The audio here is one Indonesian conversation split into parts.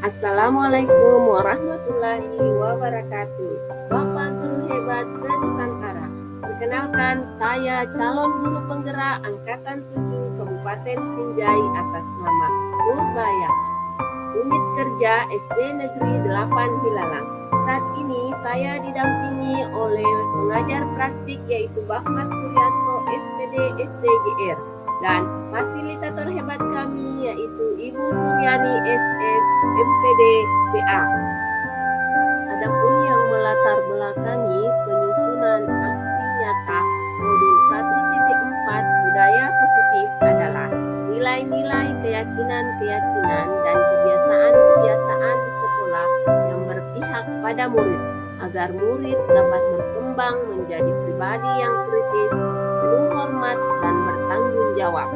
Assalamualaikum warahmatullahi wabarakatuh. Bapak Guru Hebat se-Nusantara. Perkenalkan, saya calon guru penggerak Angkatan 7 Kabupaten Sinjai atas nama Nurbaya. Unit kerja SD Negeri 8 Hilalang. Saat ini saya didampingi oleh pengajar praktik yaitu Bahmat Suryanto SPD SDGR dan fasilitator hebat kami yaitu Ibu Suryani SS MPD PA. Adapun yang melatar belakangi penyusunan aksi nyata modul 1.4 budaya positif adalah nilai-nilai keyakinan-keyakinan dan kebiasaan-kebiasaan di sekolah yang berpihak pada murid agar murid dapat berkembang menjadi pribadi yang kritis, penuh hormat dan bertanggung jawab.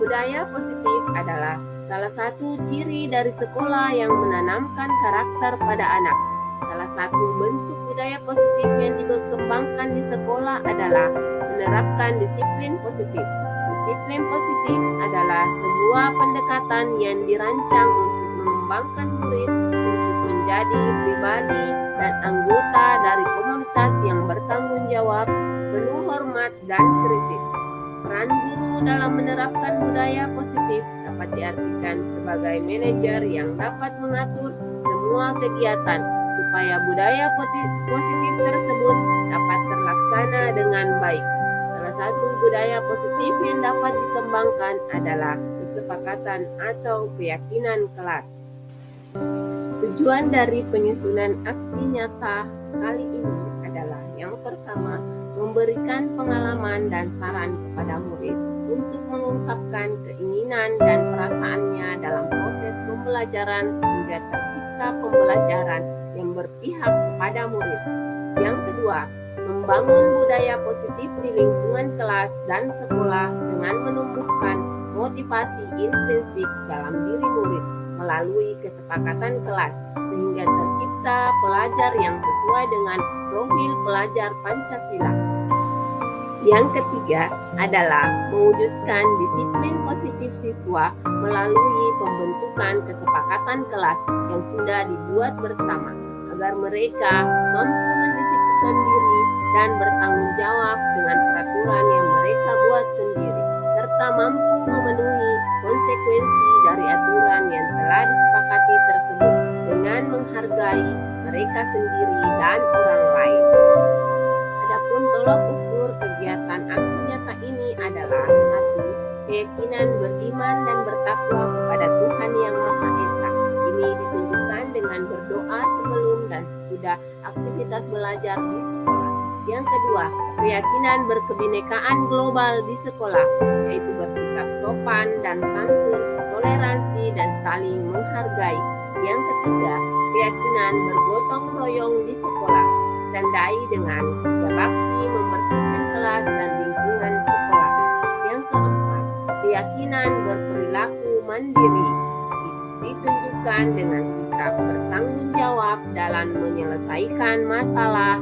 Budaya positif adalah salah satu ciri dari sekolah yang menanamkan karakter pada anak. Salah satu bentuk budaya positif yang dikembangkan di sekolah adalah menerapkan disiplin positif. Disiplin positif adalah sebuah pendekatan yang dirancang untuk mengembangkan murid untuk menjadi pribadi dan anggota dari komunitas yang bertanggung jawab, penuh hormat dan kritis. Peran guru dalam menerapkan budaya positif dapat diartikan sebagai manajer yang dapat mengatur semua kegiatan supaya budaya positif tersebut dapat terlaksana dengan baik. Salah satu budaya positif yang dapat dikembangkan adalah kesepakatan atau keyakinan kelas. Tujuan dari penyusunan aksi nyata kali ini adalah yang pertama, memberikan pengalaman dan saran kepada murid untuk mengungkapkan keinginan dan perasaannya dalam proses pembelajaran sehingga tercipta pembelajaran yang berpihak kepada murid. Yang kedua, membangun budaya positif di lingkungan kelas dan sekolah dengan menumbuhkan motivasi intrinsik dalam diri murid melalui kesepakatan kelas sehingga tercipta pelajar yang sesuai dengan profil pelajar Pancasila. Yang ketiga adalah mewujudkan disiplin positif siswa melalui pembentukan kesepakatan kelas yang sudah dibuat bersama agar mereka mampu mendisiplinkan diri dan bertanggung jawab dengan peraturan yang mereka buat sendiri serta mampu memenuhi konsekuensi dari aturan yang telah disepakati tersebut dengan menghargai mereka sendiri dan orang lain. Adapun tolok ukur kegiatan aksi nyata ini adalah 1. Keyakinan beriman dan bertakwa kepada Tuhan Yang Maha Esa. Ini ditunjukkan dengan berdoa sebelum dan sesudah aktivitas belajar di sekolah. Yang kedua, keyakinan berkebinekaan global di sekolah, yaitu bersikap sopan dan santun, toleransi dan saling menghargai. Yang ketiga, keyakinan bergotong royong di sekolah, ditandai dengan kerja bakti membersihkan kelas dan lingkungan sekolah. Yang keempat, keyakinan berperilaku mandiri, ditunjukkan dengan sikap bertanggung jawab dalam menyelesaikan masalah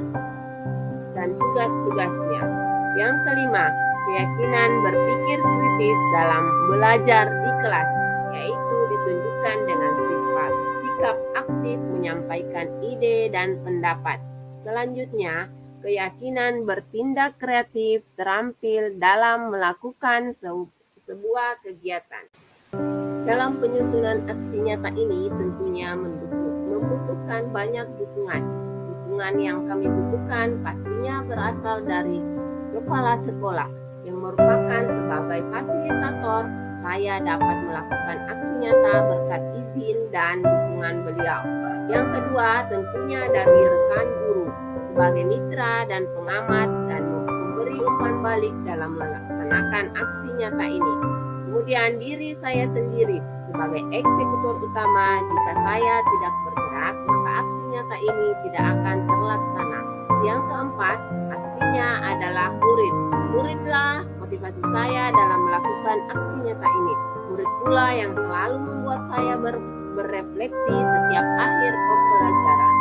dan tugas-tugasnya. Yang kelima, keyakinan berpikir kritis dalam belajar di kelas, yaitu ditunjukkan dengan sikap aktif menyampaikan ide dan pendapat. Selanjutnya, keyakinan bertindak kreatif terampil dalam melakukan sebuah kegiatan. Dalam penyusunan aksi nyata ini tentunya membutuhkan banyak dukungan. Dukungan yang kami butuhkan pastinya berasal dari kepala sekolah yang merupakan sebagai fasilitator. Saya dapat melakukan aksi nyata berkat izin dan dukungan beliau. Yang kedua tentunya dari rekan guru sebagai mitra dan pengamat dan memberi umpan balik dalam melaksanakan aksi nyata ini. Kemudian diri saya sendiri sebagai eksekutor utama. Jika saya tidak bergerak, maka aksi nyata ini tidak akan terlaksana. Yang keempat, pastinya adalah murid. Muridlah motivasi saya dalam melakukan aksi nyata ini. Murid pula yang selalu membuat saya berefleksi setiap akhir pembelajaran.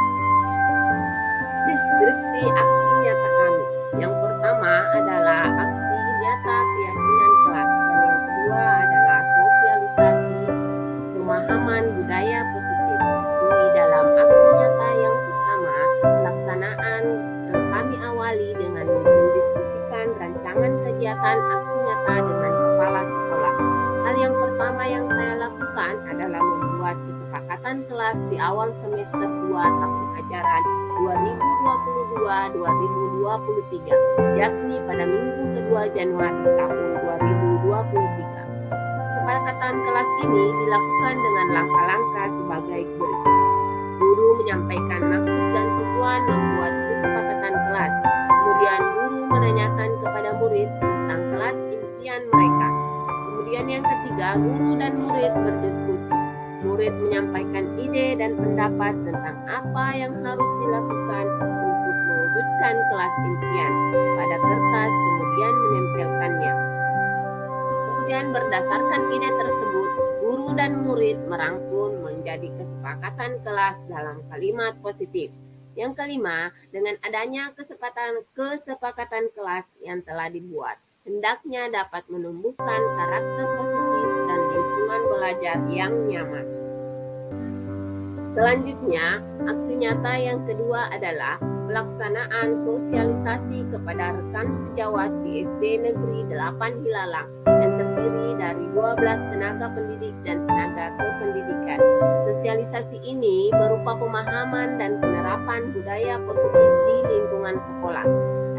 Deskripsi aksi nyata kami. Yang pertama adalah aksi nyata keyakinan kelas dan yang kedua adalah sosialisasi pemahaman budaya positif. kegiatan aksi nyata dengan kepala sekolah. Hal yang pertama yang saya lakukan adalah membuat kesepakatan kelas di awal semester 2 tahun ajaran 2022-2023, yakni pada minggu kedua Januari tahun 2023. Kesepakatan kelas ini dilakukan dengan langkah-langkah sebagai berikut. Guru menyampaikan maksud dan tujuan membuat kesepakatan kelas. Kemudian guru menanyakan kepada murid tentang kelas impian mereka. Kemudian yang ketiga, guru dan murid berdiskusi. Murid menyampaikan ide dan pendapat tentang apa yang harus dilakukan untuk mewujudkan kelas impian pada kertas, kemudian menempelkannya. Kemudian berdasarkan ide tersebut, guru dan murid merangkum menjadi kesepakatan kelas dalam kalimat positif. Yang kelima, dengan adanya kesepakatan kelas yang telah dibuat, hendaknya dapat menumbuhkan karakter positif dan lingkungan belajar yang nyaman. Selanjutnya, aksi nyata yang kedua adalah pelaksanaan sosialisasi kepada rekan sejawat di SD Negeri 8 Hilalang yang terdiri dari 12 tenaga pendidik dan tenaga kependidikan. Sosialisasi ini berupa pemahaman dan penerapan budaya positif di lingkungan sekolah.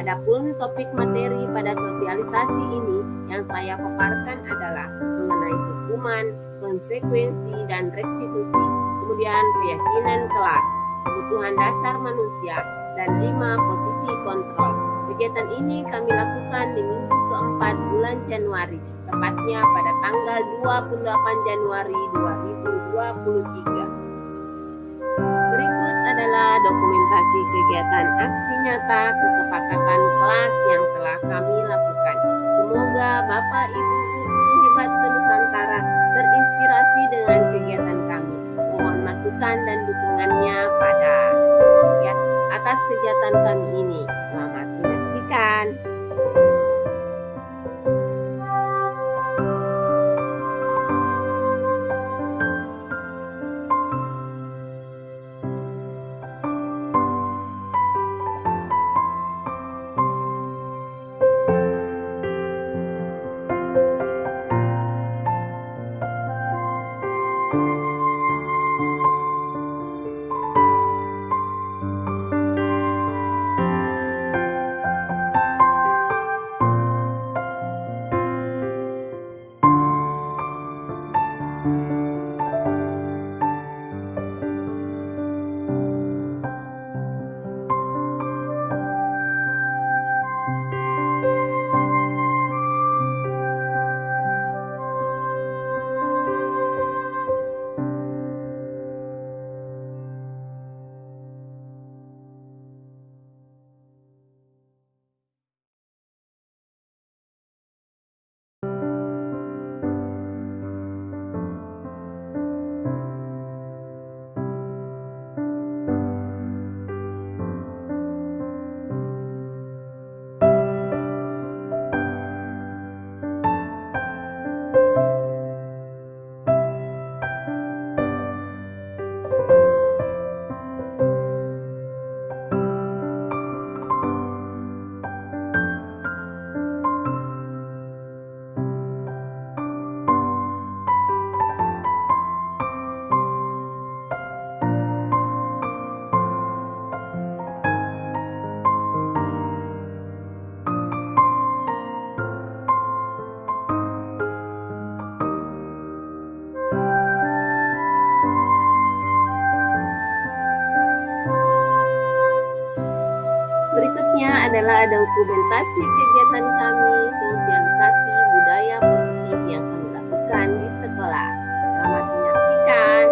Adapun topik materi pada sosialisasi ini yang saya paparkan adalah mengenai hukuman, konsekuensi, dan restitusi, kemudian keyakinan kelas, kebutuhan dasar manusia, dan 5 posisi kontrol. Kegiatan ini kami lakukan di minggu keempat bulan Januari, tepatnya pada tanggal 28 Januari 2023. Berikut adalah dokumentasi kegiatan aksi nyata kesepakatan kelas yang telah kami lakukan. Semoga Bapak Ibu Guru Hebat Senusantara terinspirasi dengan kegiatan kami. Mohon masukan dan dukungannya atas kegiatan kami ini. Selamat menyaksikan. Berikutnya adalah dokumentasi kegiatan kami sosialisasi budaya positif yang kami lakukan di sekolah. Selamat menyaksikan.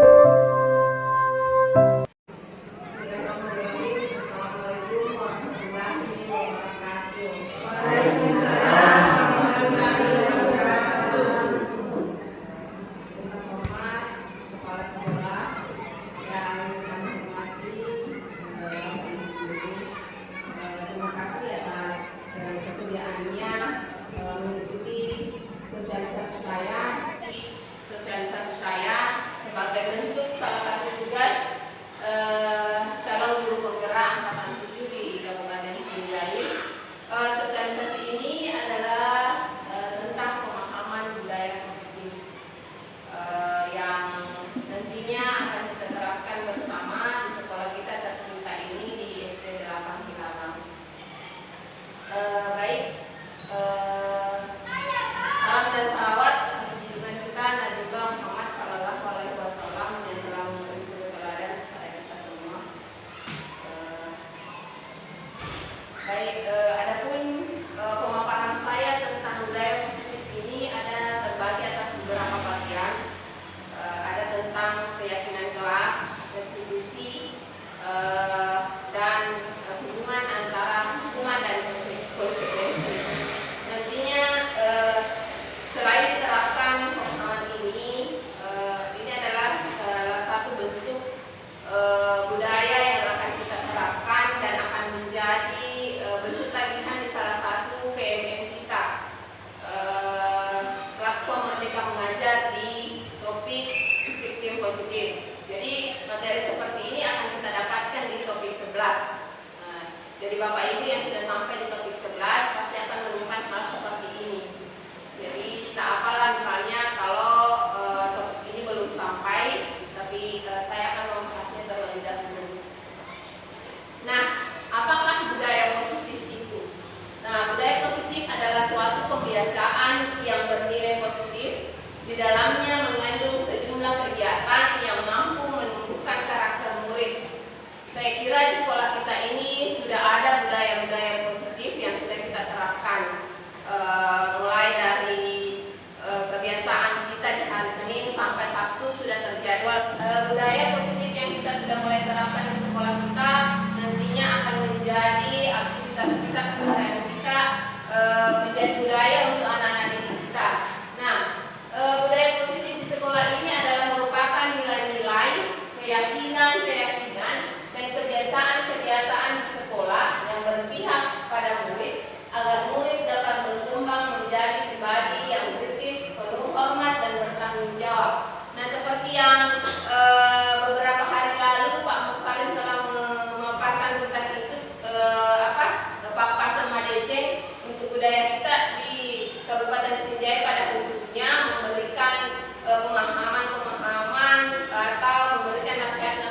keyakinan-keyakinan dan kebiasaan-kebiasaan di sekolah yang berpihak pada murid agar murid dapat berkembang menjadi pribadi yang kritis, penuh hormat dan bertanggung jawab. Nah, seperti yang beberapa hari lalu Pak Mursalim telah memaparkan tentang itu Pak Pasar Madeceng untuk budaya kita di Kabupaten Sinjai pada khususnya memberikan pemahaman-pemahaman atau memberikan nasihat-nasihat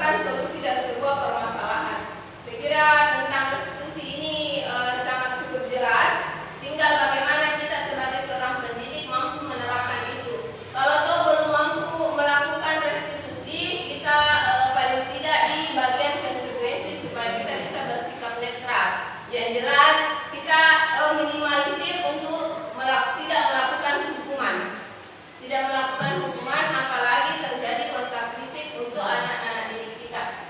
merupakan solusi dari sebuah permasalahan. Saya kira tentang restitusi ini sangat cukup jelas. Tinggal bagaimana kita sebagai seorang pendidik mampu menerapkan itu. Kalau toh belum mampu melakukan restitusi, kita paling tidak di bagian konsekuensi supaya kita bisa bersikap netral. Yang jelas kita minimalisir untuk tidak melakukan hukuman. Tidak melakukan hukuman apalagi terjadi kontak fisik untuk anak-anak didik kita.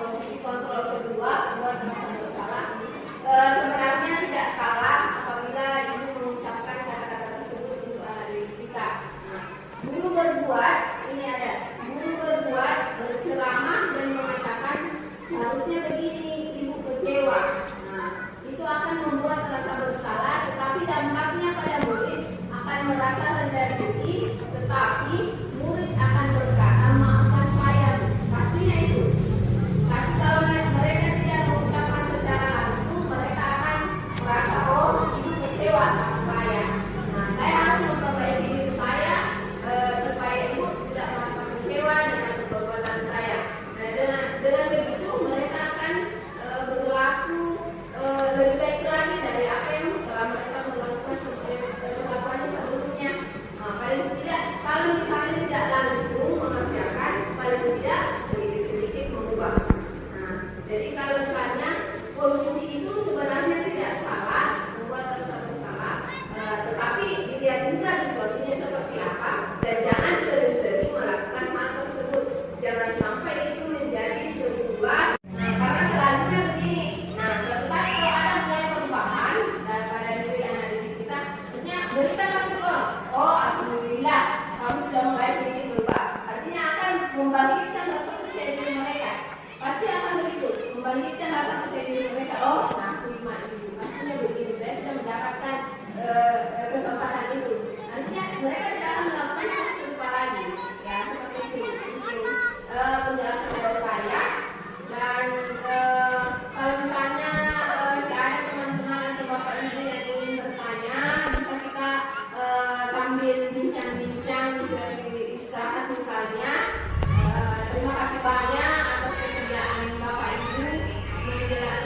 Posisi kontrol kedua buat merasa bersalah. Sebenarnya tidak salah apabila ibu mengucapkan kata-kata tersebut untuk anak didik kita. Guru berbuat, ini ada, guru berbuat, berceramah dan mengatakan seharusnya begini, ibu kecewa. Itu akan membuat rasa bersalah, tetapi dampaknya pada murid akan merasa rendah diri, tetapi murid akan berkata, maafkan saya, pastinya itu. Tapi kalau mereka tidak mengucapkan secara langsung, mereka akan merasa, oh, ibu kecewa sama saya. Saya harus memperbaiki diri saya supaya ibu tidak merasa kecewa dengan perbuatan saya. Dengan begitu mereka akan berlaku lebih baik lagi dari apa yang telah mereka melakukannya sebelumnya. Paling tidak, kalau misalnya tidak langsung mengerjakan, paling tidak sedikit-sedikit mengubah. Jadi kalau misalnya posisi itu sebenarnya tidak salah, membuat rasa bersalah, tetapi dilihat juga situasinya seperti apa, dan jangan sering-sering melakukan hal tersebut. Jangan sampai itu menjadi sebuah. Karena selanjutnya begini. Suatu saat kalau ada mulai perubahan pada diri anak didik kita, artinya berikanlah syukur. Oh, alhamdulillah, kamu sudah mulai sedikit berubah. Artinya akan membangkitkan rasa percaya diri mereka. Pasti akan begitu, membangkitkan rasa percaya diri mereka. Oh, aku iman ibu, pastinya begini. Saya sudah mendapatkan kesempatan itu. Artinya mereka tidak akan melakukan hal serupa lagi. Ya, seperti itu. Penjelasan dari saya. Dan kalau misalnya ada teman-teman atau bapak ibu yang ingin bertanya, bisa kita sambil bincang-bincang, bisa istirahat misalnya. Terima kasih banyak atas kesediaan bapak ibu menjelaskan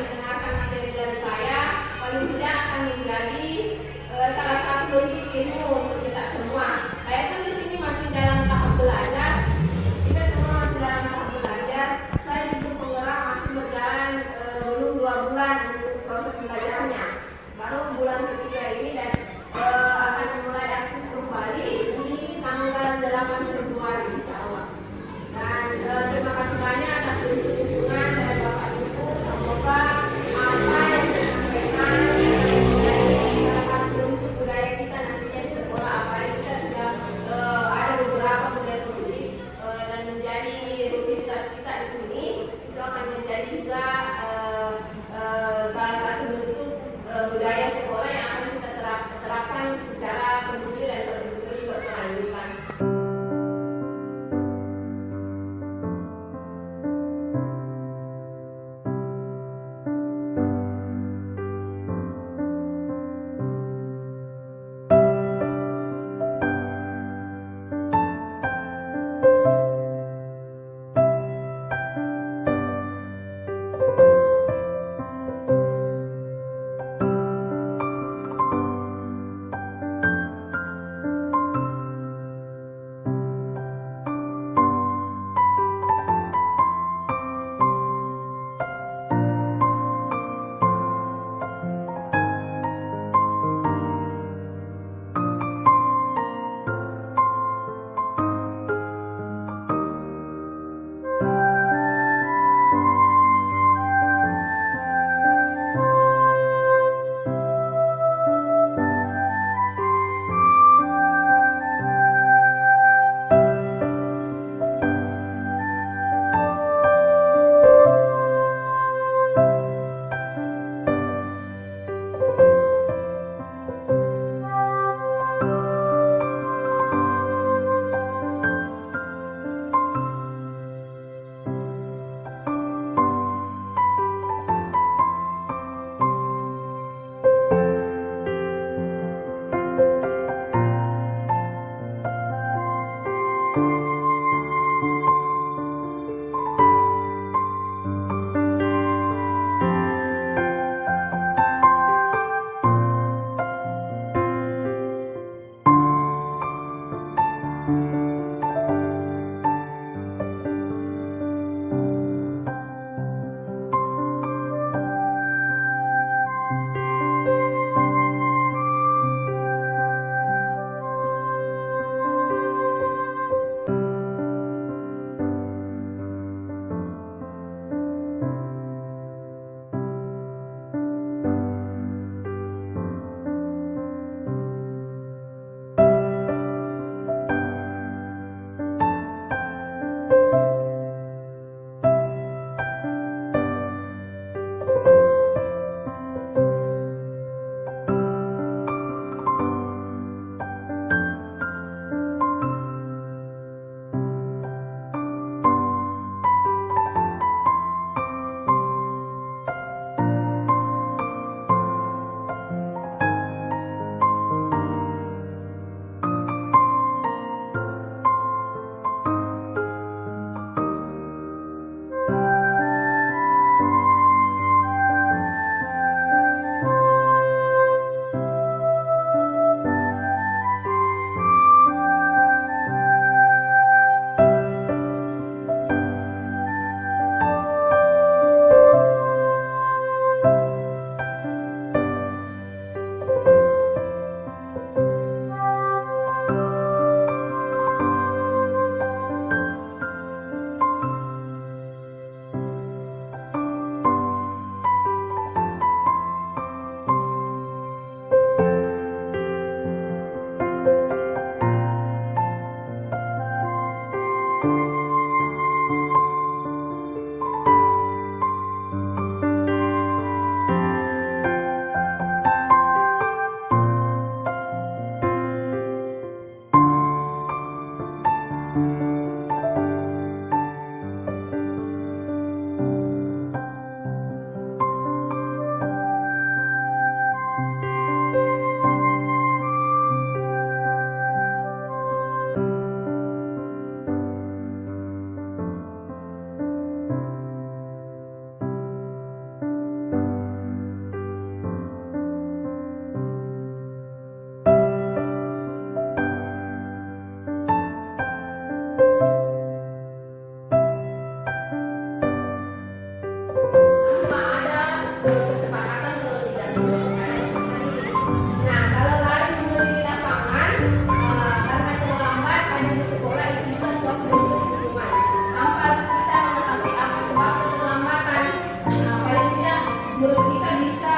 menurut kita bisa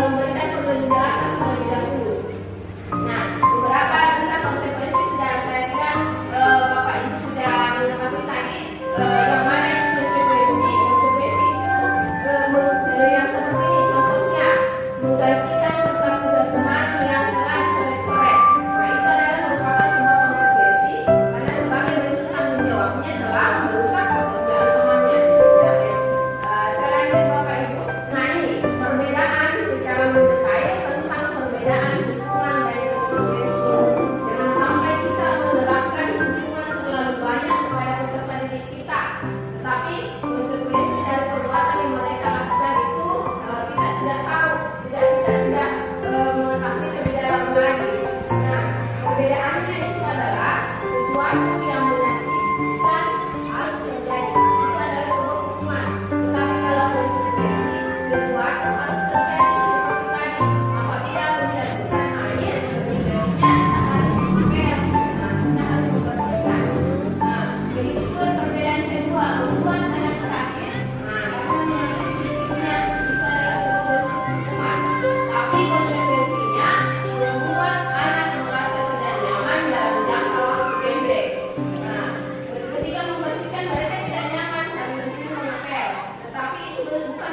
memberikan penjelasan terlebih dahulu. Nah, beberapa tentang konsekuensi sudah saya kira Bapak Ibu sudah mengetahui tadi. Yang mana yang konsekuensi? Konsekuensi itu yang seperti ini contohnya menggantikan tugas-tugas kemarin yang telah dicoret-coret. Nah, itu adalah merupakan sebuah konsekuensi karena sebagai bentuk tanggung jawabnya adalah merusak pekerjaan temannya. Selain itu Bapak Ibu, nah ini perbedaan secara mendetail tentang perbedaan hukuman dan konsekuensi. Jangan sampai kita menerapkan hukuman terlalu banyak kepada peserta didik kita, tetapi konsekuensi dari perbuatan yang mereka lakukan itu kita tidak tahu, tidak mengetahui lebih dalam lagi. Nah, perbedaannya itu adalah sesuatu yang menyakitkan harus terjadi, itu adalah sebuah hukuman. Tetapi kalau konsekuensi sesuatu harus terjadi seperti tadi, apabila menjatuhkan air, konsekuensinya harus dipel, kita harus membersihkan. Nah, begitu pun perbedaan kedua, membuat anak sakit, karena menyakiti fisiknya, itu adalah sebuah bentuk hukuman. Tapi konsekuensinya membuat anak merasa tidak nyaman dalam jangka waktu pendek. Nah, ketika membersihkan mereka tidak nyaman dan mesti mengepel, tetapi itu bukan.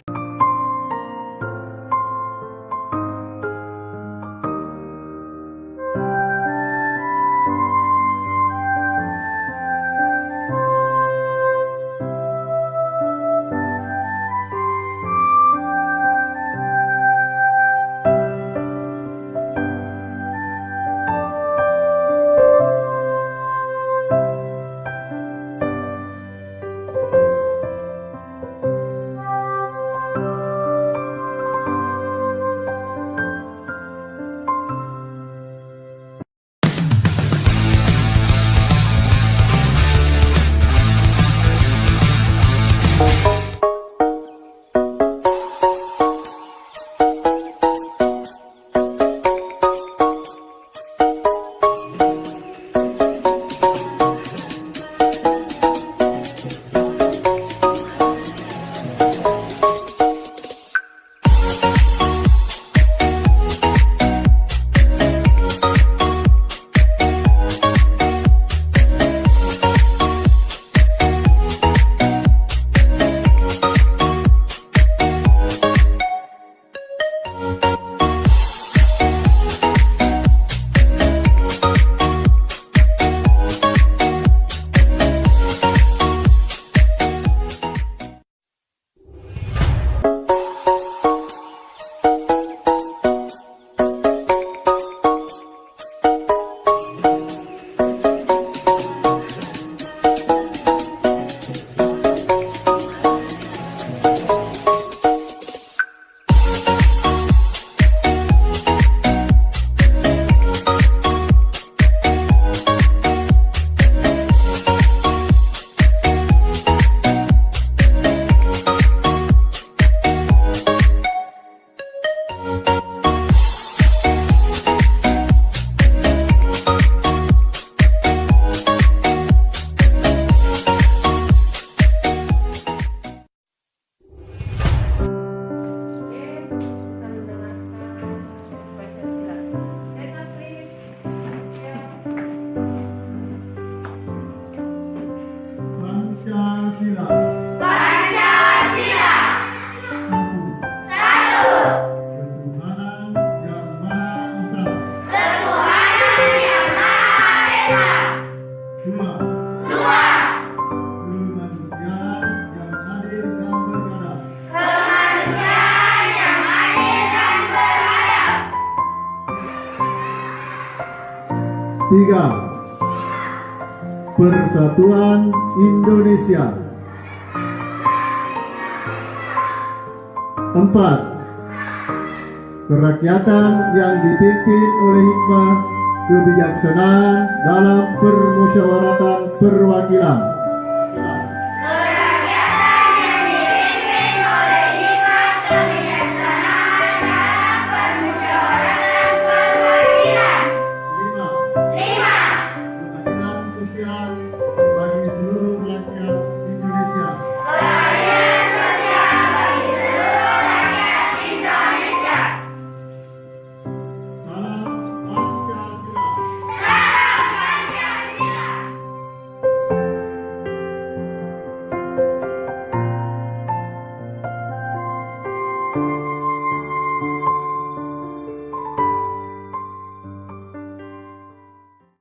Tiga, Persatuan Indonesia. 4, kerakyatan yang dipimpin oleh hikmah kebijaksanaan dalam permusyawaratan perwakilan.